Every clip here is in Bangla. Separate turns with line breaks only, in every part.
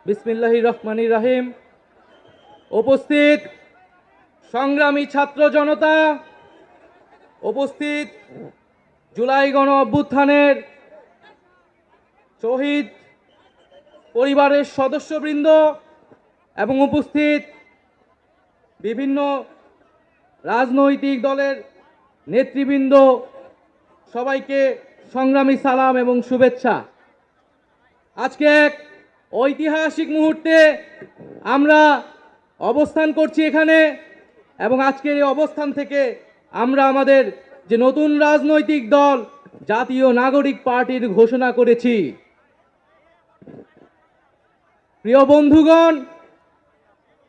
বিসমিল্লাহির রহমানির রহিম। উপস্থিত সংগ্রামী ছাত্র জনতা, উপস্থিত জুলাই গণ অভ্যুত্থানের শহীদ পরিবারের সদস্যবৃন্দ এবং উপস্থিত বিভিন্ন রাজনৈতিক দলের নেতৃবৃন্দ, সবাইকে সংগ্রামী সালাম এবং শুভেচ্ছা। আজকে এক ঐতিহাসিক মুহূর্তে আমরা অবস্থান করছি এখানে, এবং আজকের এই অবস্থান থেকে আমরা আমাদের যে নতুন রাজনৈতিক দল জাতীয় নাগরিক পার্টির ঘোষণা করেছি। প্রিয় বন্ধুগণ,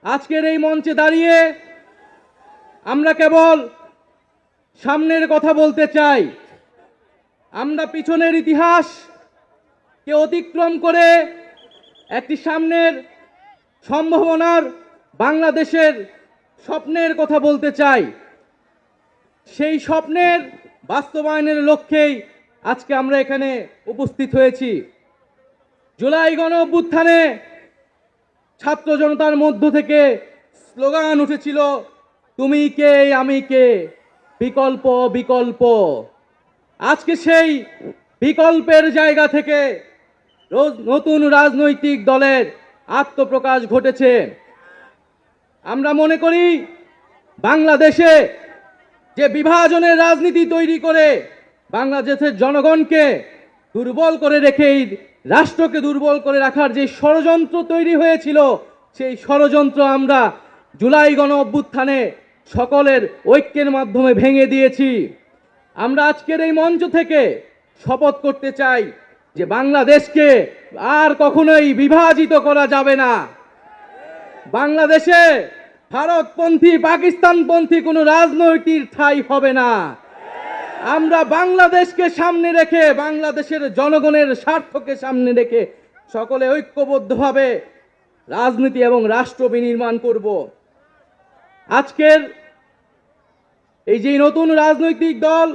আজকের এই মঞ্চে দাঁড়িয়ে আমরা কেবল সামনের কথা বলতে চাই। আমরা পিছনের ইতিহাসকে অতিক্রম করে একটি সামনের সম্ভাবনার বাংলাদেশের স্বপ্নের কথা বলতে চাই। সেই স্বপ্নের বাস্তবায়নের লক্ষ্যেই আজকে আমরা এখানে উপস্থিত হয়েছি। জুলাই গণ অভ্যুত্থানে ছাত্র জনতার মধ্য থেকে স্লোগান উঠেছিল, তুমি কে আমি কে, বিকল্প বিকল্প। আজকে সেই বিকল্পের জায়গা থেকে নতুন রাজনৈতিক দলের আত্মপ্রকাশ ঘটেছে। আমরা মনে করি বাংলাদেশে যে বিভাজনের রাজনীতি তৈরি করে বাংলাদেশের জনগণকে দুর্বল করে রেখে এই রাষ্ট্রকে দুর্বল করে রাখার যে ষড়যন্ত্র তৈরি হয়েছিল, সেই ষড়যন্ত্র আমরা জুলাই গণ অভ্যুত্থানে সকলের ঐক্যের মাধ্যমে ভেঙে দিয়েছি। আমরা আজকের এই মঞ্চ থেকে শপথ করতে চাই যে বাংলাদেশকে আর কখনোই বিভাজিত করা যাবে না। বাংলাদেশে ভারতপন্থী পাকিস্তানপন্থী কোনো রাজনৈতিক ঠাঁই হবে না। আমরা বাংলাদেশকে সামনে রেখে, বাংলাদেশের জনগণের স্বার্থকে সামনে রেখে সকলে ঐক্যবদ্ধভাবে রাজনীতি এবং রাষ্ট্র বিনির্মাণ করব। আজকের এই যে নতুন রাজনৈতিক দল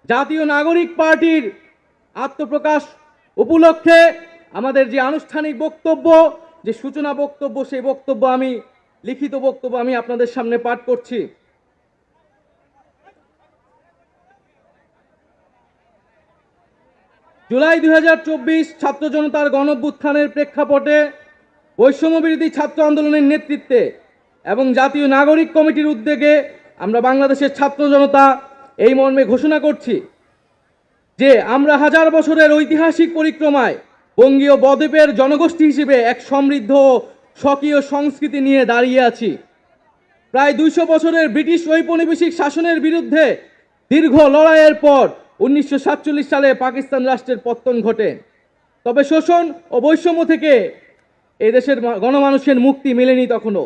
জাতীয় নাগরিক পার্টির আত্মপ্রকাশ উপলক্ষে আমাদের যে আনুষ্ঠানিক বক্তব্য, যে সূচনা বক্তব্য, সেই বক্তব্য আমি লিখিত বক্তব্য আমি আপনাদের সামনে পাঠ করছি। জুলাই 2024 ছাত্র জনতার গণঅভ্যুত্থানের প্রেক্ষাপটে বৈষম্য বিরোধী ছাত্র আন্দোলনের নেতৃত্বে এবং জাতীয় নাগরিক কমিটির উদ্যোগে আমরা বাংলাদেশের ছাত্র জনতা এই মর্মে ঘোষণা করছি যে আমরা হাজার বছরের ঐতিহাসিক পরিক্রমায় বঙ্গীয় বদ্বীপের জনগোষ্ঠী হিসেবে এক সমৃদ্ধ স্বকীয় সংস্কৃতি নিয়ে দাঁড়িয়ে আছি। প্রায় 200 বছরের ব্রিটিশ ঔপনিবেশিক শাসনের বিরুদ্ধে দীর্ঘ লড়াইয়ের পর 1947 সালে পাকিস্তান রাষ্ট্রের পতন ঘটে। তবে শোষণ ও বৈষম্য থেকে এই দেশের গণমানুষের মুক্তি মেলেনি তখনও।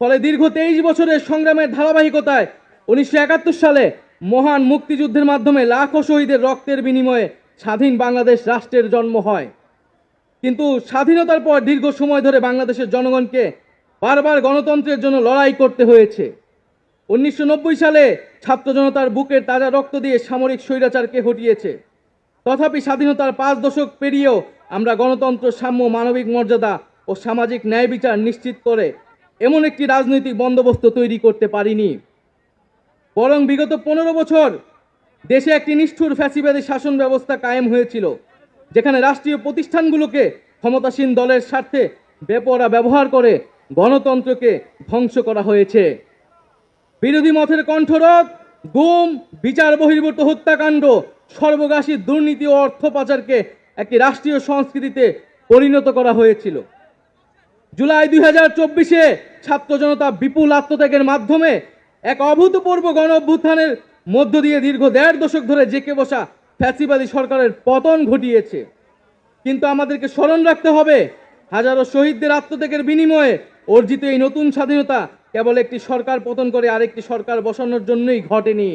ফলে দীর্ঘ 23 বছরের সংগ্রামের ধারাবাহিকতায় 1971 সালে মহান মুক্তিযুদ্ধের মাধ্যমে লাখো শহীদের রক্তের বিনিময়ে স্বাধীন বাংলাদেশ রাষ্ট্রের জন্ম হয়। কিন্তু স্বাধীনতার পর দীর্ঘ সময় ধরে বাংলাদেশের জনগণকে বারবার গণতন্ত্রের জন্য লড়াই করতে হয়েছে। 1990 সালে ছাত্র জনতার বুকের তাজা রক্ত দিয়ে সামরিক স্বৈরাচারকে হটিয়েছে। তথাপি স্বাধীনতার 5 দশক পেরিয়েও আমরা গণতন্ত্র, সাম্য, মানবিক মর্যাদা ও সামাজিক ন্যায় বিচার নিশ্চিত করে এমন একটি রাজনৈতিক বন্দোবস্ত তৈরি করতে পারিনি। বরং বিগত 15 বছর দেশে একটি নিষ্ঠুর ফ্যাসিবাদী শাসন ব্যবস্থা কায়েম হয়েছিল, যেখানে রাষ্ট্রীয় প্রতিষ্ঠানগুলোকে ক্ষমতাসীন দলের স্বার্থে বেপরোয়া ব্যবহার করে গণতন্ত্রকে ধ্বংস করা হয়েছে। বিরোধী মতের কণ্ঠরোধ, গুম, বিচার বহির্ভূত হত্যাকাণ্ড, সর্বগ্রাসী দুর্নীতি ও অর্থ পাচারকে একটি রাষ্ট্রীয় সংস্কৃতিতে পরিণত করা হয়েছিল। জুলাই 2024-এ ছাত্র জনতা বিপুল আত্মত্যাগের মাধ্যমে এক অভূতপূর্ব গণ অভ্যুত্থানের মধ্য দিয়ে দীর্ঘ 1.5 দশক ধরে জেঁকে বসা ফ্যাসিবাদী সরকারের পতন ঘটিয়েছে। কিন্তু আমাদেরকে স্মরণ রাখতে হবে, হাজারো শহীদদের আত্মত্যাগের বিনিময়ে অর্জিত এই নতুন স্বাধীনতা কেবল একটি সরকার পতন করে আরেকটি সরকার বসানোর জন্যই ঘটেনি।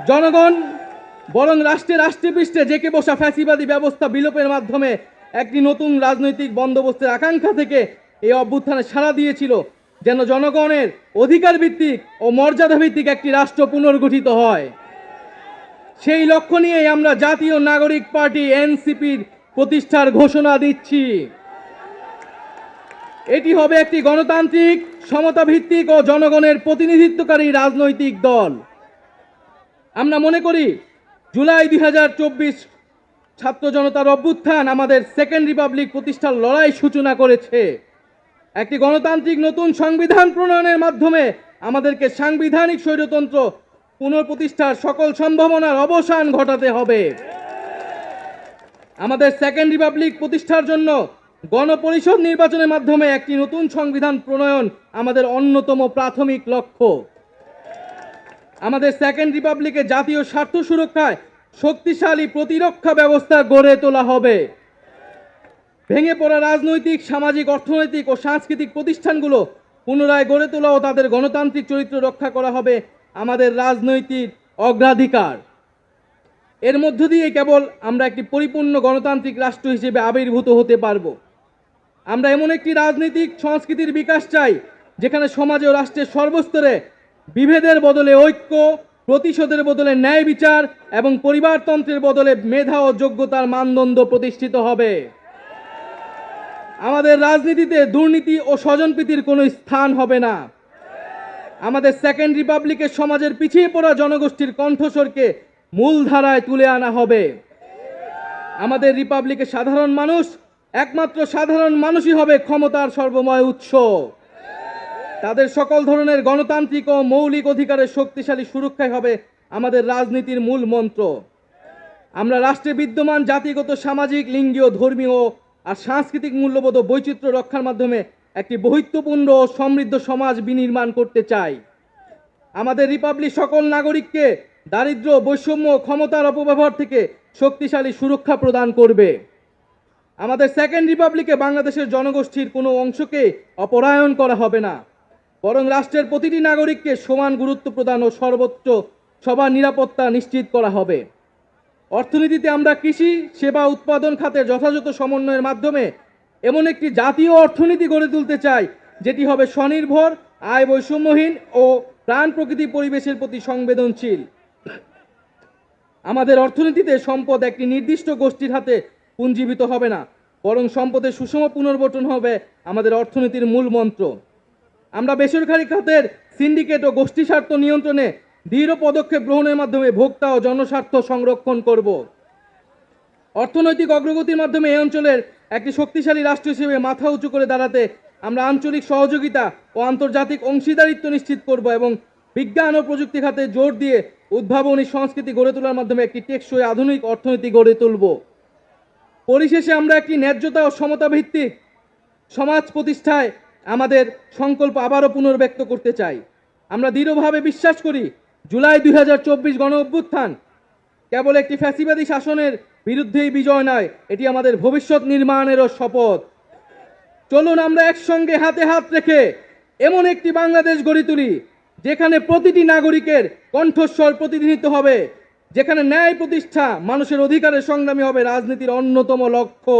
জনগণ বরং রাষ্ট্রে পৃষ্ঠে জেঁকে বসা ফ্যাসিবাদী ব্যবস্থা বিলোপের মাধ্যমে একটি নতুন রাজনৈতিক বন্দোবস্তের আকাঙ্ক্ষা থেকে এই অভ্যুত্থানে সাড়া দিয়েছিল, যেন জনগণের অধিকার ভিত্তিক ও মর্যাদা ভিত্তিক একটি রাষ্ট্র পুনর্গঠিত হয়। সেই লক্ষ্য নিয়েই আমরা জাতীয় নাগরিক পার্টি এনসিপির প্রতিষ্ঠার ঘোষণা দিচ্ছি। এটি হবে একটি গণতান্ত্রিক, সমতা ভিত্তিক ও জনগণের প্রতিনিধিত্বকারী রাজনৈতিক দল। আমরা মনে করি জুলাই 2024 ছাত্র জনতার অভ্যুত্থান আমাদের সেকেন্ড রিপাবলিক প্রতিষ্ঠার লড়াই সূচনা করেছে। একটি গণতান্ত্রিক নতুন সংবিধান প্রণয়নের মাধ্যমে আমাদেরকে সাংবিধানিক স্বৈরতন্ত্র পুনঃপ্রতিষ্ঠার সকল সম্ভাবনার অবসান ঘটাতে হবে। আমাদের সেকেন্ড রিপাবলিক প্রতিষ্ঠার জন্য গণপরিষদ নির্বাচনের মাধ্যমে একটি নতুন সংবিধান প্রণয়ন আমাদের অন্যতম প্রাথমিক লক্ষ্য। আমাদের সেকেন্ড রিপাবলিকে জাতীয় স্বার্থ সুরক্ষায় শক্তিশালী প্রতিরক্ষা ব্যবস্থা গড়ে তোলা হবে। ভেঙে পড়া রাজনৈতিক, সামাজিক, অর্থনৈতিক ও সাংস্কৃতিক প্রতিষ্ঠানগুলো পুনরায় গড়ে তোলা ও তাদের গণতান্ত্রিক চরিত্র রক্ষা করা হবে আমাদের রাজনৈতিক অগ্রাধিকার। এর মধ্য দিয়ে কেবল আমরা একটি পরিপূর্ণ গণতান্ত্রিক রাষ্ট্র হিসেবে আবির্ভূত হতে পারব। আমরা এমন একটি রাজনৈতিক সংস্কৃতির বিকাশ চাই যেখানে সমাজে ও রাষ্ট্রের সর্বস্তরে বিভেদের বদলে ঐক্য, প্রতিশোধের বদলে ন্যায় বিচার এবং পরিবারতন্ত্রের বদলে মেধা ও যোগ্যতার মানদণ্ড প্রতিষ্ঠিত হবে। আমাদের রাজনীতিতে দুর্নীতি ও স্বজনপ্রীতির কোনো স্থান হবে না। আমাদের সেকেন্ড রিপাবলিকের সমাজের পিছিয়ে পড়া জনগোষ্ঠীর কণ্ঠস্বরকে মূলধারায় তুলে আনা হবে। আমাদের রিপাবলিকের সাধারণ মানুষ, একমাত্র সাধারণ মানুষই হবে ক্ষমতার সর্বময় উৎস। তাদের সকল ধরনের গণতান্ত্রিক ও মৌলিক অধিকারের শক্তিশালী সুরক্ষাই হবে আমাদের রাজনীতির মূল মন্ত্র। আমরা রাষ্ট্রে বিদ্যমান জাতিগত, সামাজিক, লিঙ্গীয়, ধর্মীয় আর সাংস্কৃতিক মূল্যবোধ ও বৈচিত্র্য রক্ষার মাধ্যমে একটি বৈচিত্র্যপূর্ণ ও সমৃদ্ধ সমাজ বিনির্মাণ করতে চাই। আমাদের রিপাবলিক সকল নাগরিককে দারিদ্র্য, বৈষম্য, ক্ষমতার অপব্যবহার থেকে শক্তিশালী সুরক্ষা প্রদান করবে। আমাদের সেকেন্ড রিপাবলিকে বাংলাদেশের জনগোষ্ঠীর কোনো অংশকে অপরায়ণ করা হবে না, বরং রাষ্ট্রের প্রতিটি নাগরিককে সমান গুরুত্ব প্রদান ও সর্বোচ্চ সবার নিরাপত্তা নিশ্চিত করা হবে। অর্থনীতিতে আমরা কৃষি, সেবা, উৎপাদন খাতের যথাযথ সমন্বয়ের মাধ্যমে এমন একটি জাতীয় অর্থনীতি গড়ে তুলতে চাই যেটি হবে স্বনির্ভর, আয় বৈষম্যহীন ও প্রাণ প্রকৃতি পরিবেশের প্রতি সংবেদনশীল। আমাদের অর্থনীতিতে সম্পদ একটি নির্দিষ্ট গোষ্ঠীর হাতে পুঞ্জীভূত হবে না, বরং সম্পদের সুষম পুনর্বণ্টন হবে আমাদের অর্থনীতির মূল মন্ত্র। আমরা বেসরকারি খাতের সিন্ডিকেট ও গোষ্ঠী স্বার্থ নিয়ন্ত্রণে দৃঢ় পদক্ষেপ গ্রহণের মাধ্যমে ভোক্তা ও জনস্বার্থ সংরক্ষণ করব। অর্থনৈতিক অগ্রগতির মাধ্যমে এই অঞ্চলের একটি শক্তিশালী রাষ্ট্র হিসেবে মাথা উঁচু করে দাঁড়াতে আমরা আঞ্চলিক সহযোগিতা ও আন্তর্জাতিক অংশীদারিত্ব নিশ্চিত করব এবং বিজ্ঞান ও প্রযুক্তি খাতে জোর দিয়ে উদ্ভাবনী সংস্কৃতি গড়ে তোলার মাধ্যমে একটি টেকসই আধুনিক অর্থনীতি গড়ে তুলব। পরিশেষে আমরা একটি ন্যায্যতা ও সমতা ভিত্তিক সমাজ প্রতিষ্ঠায় আমাদের সংকল্প আবারও পুনর্ব্যক্ত করতে চাই। আমরা দৃঢ়ভাবে বিশ্বাস করি জুলাই 2024 গণ অভ্যুত্থান কেবল একটি ফ্যাসিবাদী শাসনের বিরুদ্ধেই বিজয় নয়, এটি আমাদের ভবিষ্যৎ নির্মাণেরও শপথ। চলুন আমরা একসঙ্গে হাতে হাত রেখে এমন একটি বাংলাদেশ গড়ে তুলি যেখানে প্রতিটি নাগরিকের কণ্ঠস্বর প্রতিনিধিত্ব হবে, যেখানে ন্যায় প্রতিষ্ঠা, মানুষের অধিকারের সংগ্রামী হবে রাজনীতির অন্যতম লক্ষ্য,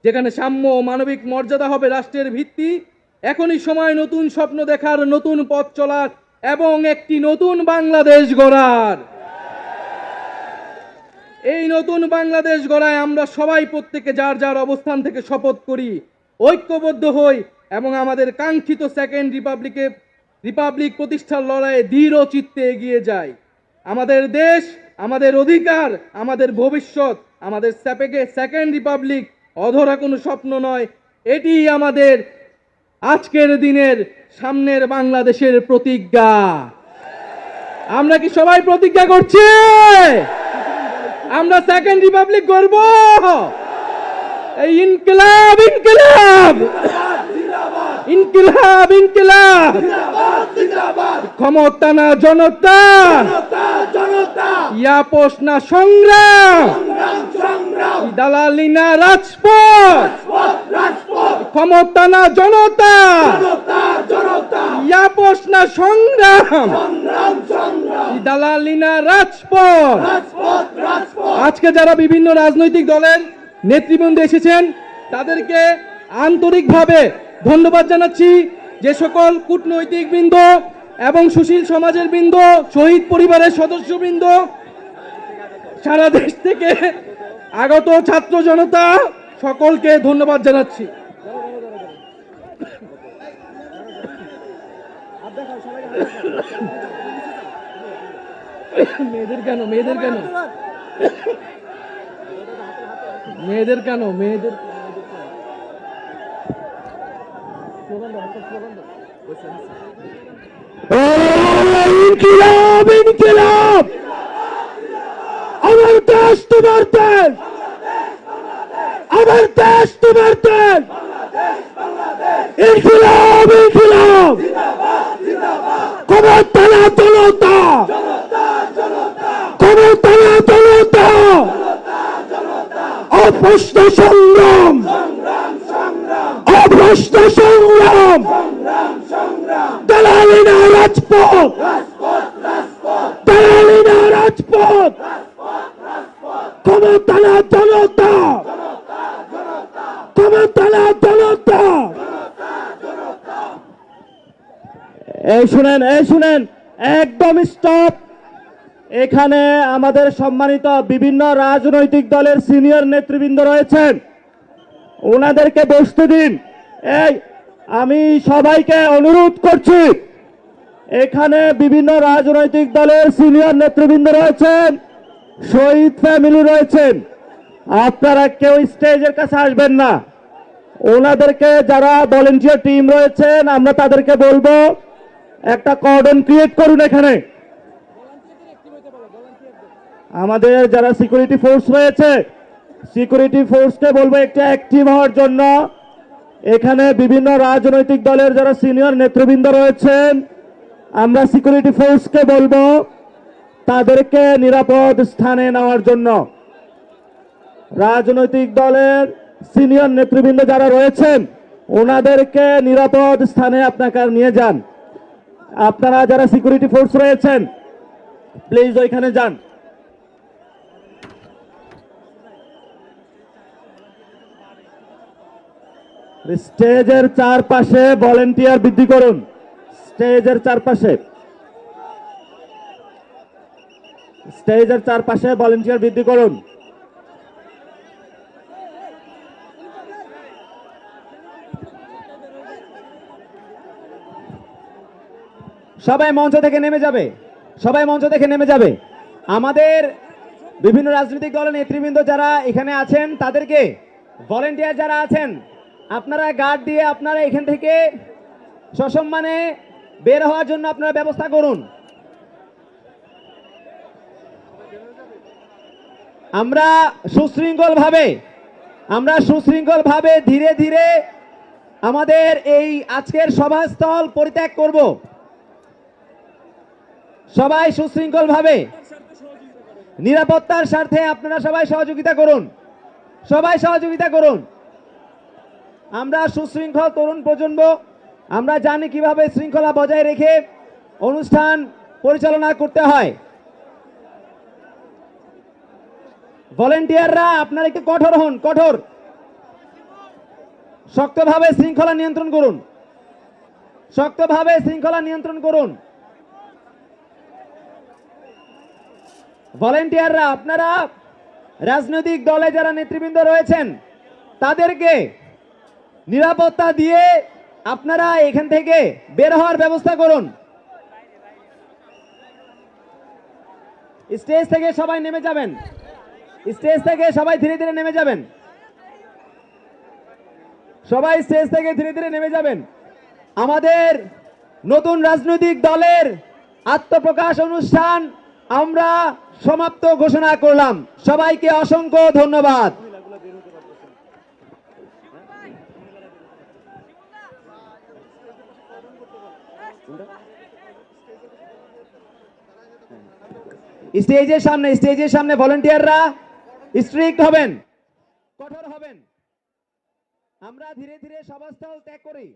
যেখানে সাম্য ও মানবিক মর্যাদা হবে রাষ্ট্রের ভিত্তি। এখনই সময় নতুন স্বপ্ন দেখার, নতুন পথ চলার এবং একটি নতুন বাংলাদেশ গড়ার। এই নতুন বাংলাদেশ গড়ায় আমরা সবাই প্রত্যেকে যার যার অবস্থান থেকে শপথ করি, ঐক্যবদ্ধ হই এবং আমাদের কাঙ্ক্ষিত সেকেন্ড রিপাবলিক প্রতিষ্ঠার লড়াইয়ে দৃঢ় চিত্তে এগিয়ে যাই। আমাদের দেশ, আমাদের অধিকার, আমাদের ভবিষ্যৎ, আমাদের সেকেন্ড রিপাবলিক অধরা কোনো স্বপ্ন নয়, এটি আমাদের আজকের দিনের সামনের বাংলাদেশের প্রতিজ্ঞা। আমরা কি সবাই প্রতিজ্ঞা করছি আমরা সেকেন্ড রিপাবলিক গড়ব? এই ইনকিলাব ইনকিলাব ইনকিলাব ইনকিলাব, ক্ষমতা না জনতা, ইয়াপোষ না সংগ্রাম, দালালি না রাজপথ, ক্ষমতা না জনতা, ইয়াপোষ না সংগ্রাম, দালালি না রাজপথ। আজকে যারা বিভিন্ন রাজনৈতিক দলের নেতৃবৃন্দ এসেছেন তাদেরকে আন্তরিকভাবে ধন্যবাদ জানাচ্ছি। যে সকল কূটনৈতিক বৃন্দ এবং সুশীল সমাজের বৃন্দ, শহীদ পরিবারের সদস্যবৃন্দ সারা দেশ থেকে আগত ছাত্র জনতা সকলকে ধন্যবাদ জানাচ্ছি। মেয়েদের কেন মেয়েদের কেন মেয়েদের কেন মেয়েদের
ইনকিলাব ইনকিলাব আমার দেশ তোমার দেশ আমার দেশ তোমার দেশ ইনকিলাব ইনকিলাব ক্ষমতালা জনতা ক্ষমতালা জনতা অপ্রশ্ন সংগ্রাম অপ্রশ্ন সংগ্রাম দালালি না রাজপথ দালালি না রাজপথ ক্ষমতালা জনতা ক্ষমতালা জনতা এই শুনেন একদম স্টপ। এখানে আমাদের সম্মানিত বিভিন্ন রাজনৈতিক দলের সিনিয়র নেতৃবৃন্দ রয়েছেন, ওনাদেরকে বসতে দিন। এই আমি সবাইকে অনুরোধ করছি, এখানে বিভিন্ন রাজনৈতিক দলের সিনিয়র নেতৃবৃন্দ রয়েছেন, শহীদ ফ্যামিলি রয়েছেন, আপনারা কেউ স্টেজের কাছে আসবেন না। ওনাদেরকে যারা ভলেন্টিয়ার টিম রয়েছেন আমরা তাদেরকে বলবো একটা কর্ডন ক্রিয়েট করুন। এখানে আমাদের যারা সিকিউরিটি ফোর্স রয়েছে সিকিউরিটি ফোর্সকে বলবো একটু অ্যাক্টিভ হওয়ার জন্য। এখানে বিভিন্ন রাজনৈতিক দলের যারা সিনিয়র নেতৃবৃন্দ রয়েছেন আমরা সিকিউরিটি ফোর্সকে বলবো তাদেরকে নিরাপদ স্থানে নেওয়ার জন্য। রাজনৈতিক দলের সিনিয়র নেতৃবৃন্দ যারা রয়েছেন ওনাদেরকে নিরাপদ স্থানে আপনাকে নিয়ে যান। আপনারা যারা সিকিউরিটি ফোর্স রয়েছেন প্লিজ ওইখানে যান। স্টেজের চারপাশে ভলেন্টিয়ার বৃদ্ধি করুন। স্টেজের চারপাশে ভলেন্টিয়ার বৃদ্ধি করুন। সবাই মঞ্চ থেকে নেমে যাবে। আমাদের বিভিন্ন রাজনৈতিক দলের নেতৃবৃন্দ যারা এখানে আছেন তাদেরকে ভলেন্টিয়ার যারা আছেন আপনারা গার্ড দিয়ে আপনারা এখান থেকে সসম্মানে বের হওয়ার জন্য আপনারা ব্যবস্থা করুন। আমরা সুশৃঙ্খল ভাবে ধীরে ধীরে আমাদের এই আজকের সভাস্থল পরিত্যাগ করব। সবাই সুশৃঙ্খল ভাবে নিরাপত্তার স্বার্থে আপনারা সবাই সহযোগিতা করুন। আমরা সুশৃঙ্খল তরুণ প্রজন্ম, আমরা জানি কিভাবে শৃঙ্খলা বজায় রেখে অনুষ্ঠান পরিচালনা করতে হয়। ভলেন্টিয়াররা আপনারা একটু কঠোর শক্তভাবে শৃঙ্খলা নিয়ন্ত্রণ করুন। ভলেন্টিয়াররা আপনারা রাজনৈতিক দলে যারা নেতৃবৃন্দ রয়েছেন তাদেরকে নিরাপত্তা দিয়ে আপনারা এখান থেকে বের হওয়ার ব্যবস্থা করুন। স্টেজ থেকে সবাই নেমে যাবেন। আমাদের নতুন রাজনৈতিক দলের আত্মপ্রকাশ অনুষ্ঠান আমরা সমাপ্ত ঘোষণা করলাম। সবাইকে অসংখ্য ধন্যবাদ। স্টেজের সামনে ভলেন্টিয়াররা স্ট্রিক্ট হবেন, কঠোর হবেন। আমরা ধীরে ধীরে সভাস্থল ত্যাগ করি।